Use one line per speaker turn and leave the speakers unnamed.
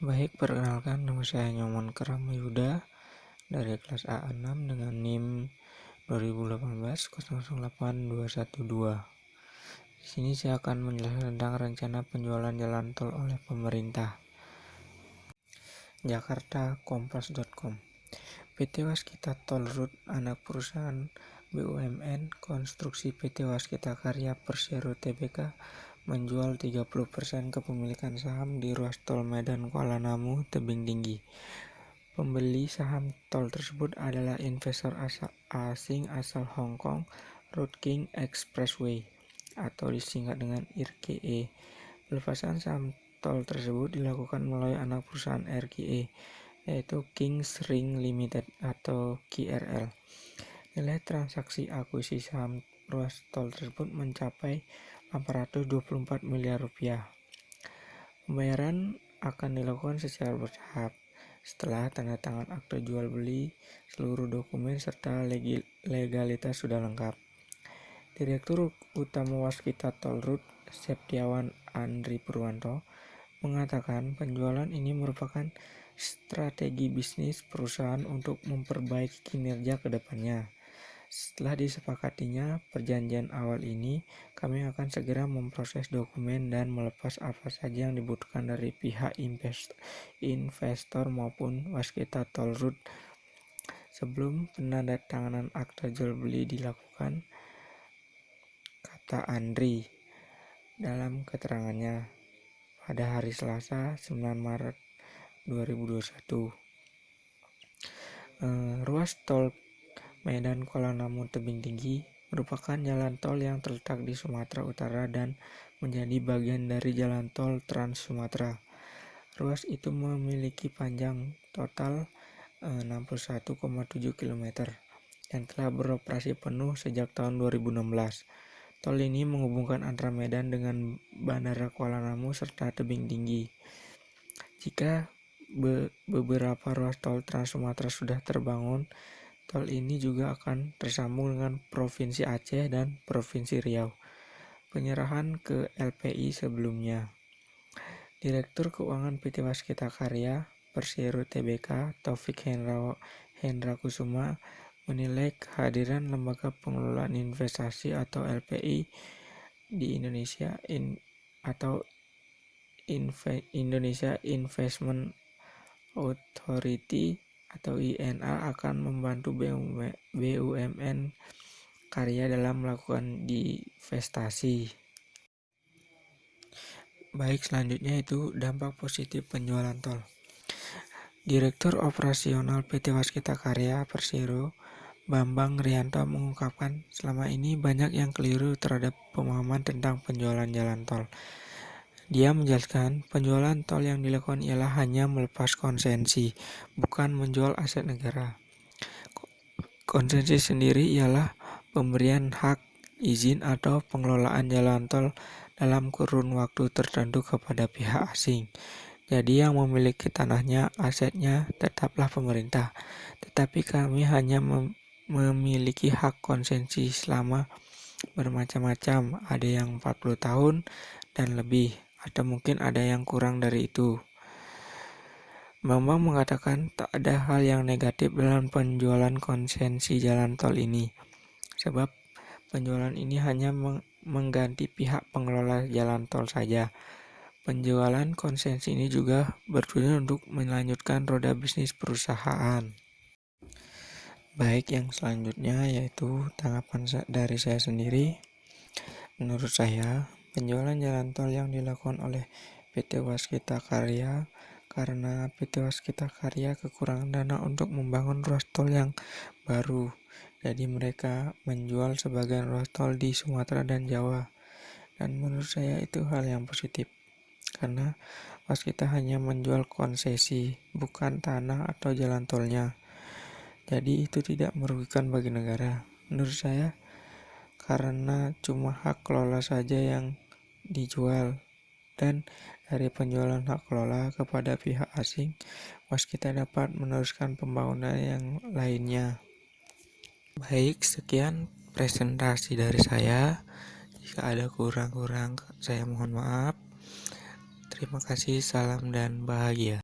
Baik, perkenalkan nama saya Nyoman Keramayuda dari kelas A6 dengan NIM 2018 008212. Di sini saya akan menjelaskan tentang rencana penjualan jalan tol oleh pemerintah. Jakarta.Kompas.com. PT Waskita Tol Road, anak perusahaan BUMN konstruksi PT Waskita Karya Persero Tbk, menjual 30% kepemilikan saham di ruas tol Medan Kuala Namu Tebing Tinggi. Pembeli saham tol tersebut adalah investor asing asal Hong Kong, Road King Expressway atau disingkat dengan RKE. Pelepasan saham tol tersebut dilakukan melalui anak perusahaan RKE, yaitu Kings Ring Limited atau KRL. Nilai transaksi akuisisi saham ruas tol tersebut mencapai 824 miliar rupiah. Pembayaran akan dilakukan secara bertahap. Setelah tanda tangan akte jual beli, seluruh dokumen serta legalitas sudah lengkap. Direktur Utama Waskita Tol Road, Septiawan Andri Purwanto, mengatakan penjualan ini merupakan strategi bisnis perusahaan untuk memperbaiki kinerja ke depannya. Setelah disepakatinya perjanjian awal ini, kami akan segera memproses dokumen dan melepas apa saja yang dibutuhkan dari pihak investor maupun Waskita Tol Road sebelum penandatanganan akta jual beli dilakukan, kata Andri dalam keterangannya pada hari Selasa 9 Maret 2021. Ruas tol Medan Kuala Namu Tebing Tinggi merupakan jalan tol yang terletak di Sumatera Utara dan menjadi bagian dari jalan tol Trans Sumatera. Ruas itu memiliki panjang total 61,7 km dan telah beroperasi penuh sejak tahun 2016. Tol ini menghubungkan antara Medan dengan Bandara Kuala Namu serta Tebing Tinggi. Jika beberapa ruas tol Trans Sumatera sudah terbangun, tol ini juga akan tersambung dengan Provinsi Aceh dan Provinsi Riau. Penyerahan ke LPI sebelumnya. Direktur Keuangan PT Waskita Karya Persero Tbk, Taufik Hendra Kusuma, menilai kehadiran Lembaga Pengelolaan Investasi atau LPI di Indonesia Indonesia Investment Authority atau INA akan membantu BUMN karya dalam melakukan divestasi. Baik, selanjutnya itu dampak positif penjualan tol. Direktur Operasional PT Waskita Karya Persero, Bambang Rianto, mengungkapkan selama ini banyak yang keliru terhadap pemahaman tentang penjualan jalan tol. Dia menjelaskan penjualan tol yang dilakukan ialah hanya melepas konsensi, bukan menjual aset negara. Konsensi sendiri ialah pemberian hak izin atau pengelolaan jalan tol dalam kurun waktu tertentu kepada pihak asing. Jadi yang memiliki tanahnya, asetnya tetaplah pemerintah. Tetapi kami hanya memiliki hak konsensi selama bermacam-macam. Ada yang 40 tahun dan lebih, atau mungkin ada yang kurang dari itu. Bambang mengatakan tak ada hal yang negatif dalam penjualan konsensi jalan tol ini, sebab penjualan ini hanya mengganti pihak pengelola jalan tol saja. Penjualan konsensi ini juga bertujuan untuk melanjutkan roda bisnis perusahaan. Baik, yang selanjutnya yaitu tanggapan dari saya sendiri. Menurut saya, penjualan jalan tol yang dilakukan oleh PT Waskita Karya karena PT Waskita Karya kekurangan dana untuk membangun ruas tol yang baru. Jadi mereka menjual sebagian ruas tol di Sumatera dan Jawa. Dan menurut saya itu hal yang positif. Karena Waskita hanya menjual konsesi, bukan tanah atau jalan tolnya. Jadi itu tidak merugikan bagi negara. Menurut saya, karena cuma hak kelola saja yang dijual. Dan dari penjualan hak kelola kepada pihak asing, Waskita dapat meneruskan pembangunan yang lainnya. Baik, sekian presentasi dari saya. Jika ada kurang-kurang, saya mohon maaf. Terima kasih, salam dan bahagia.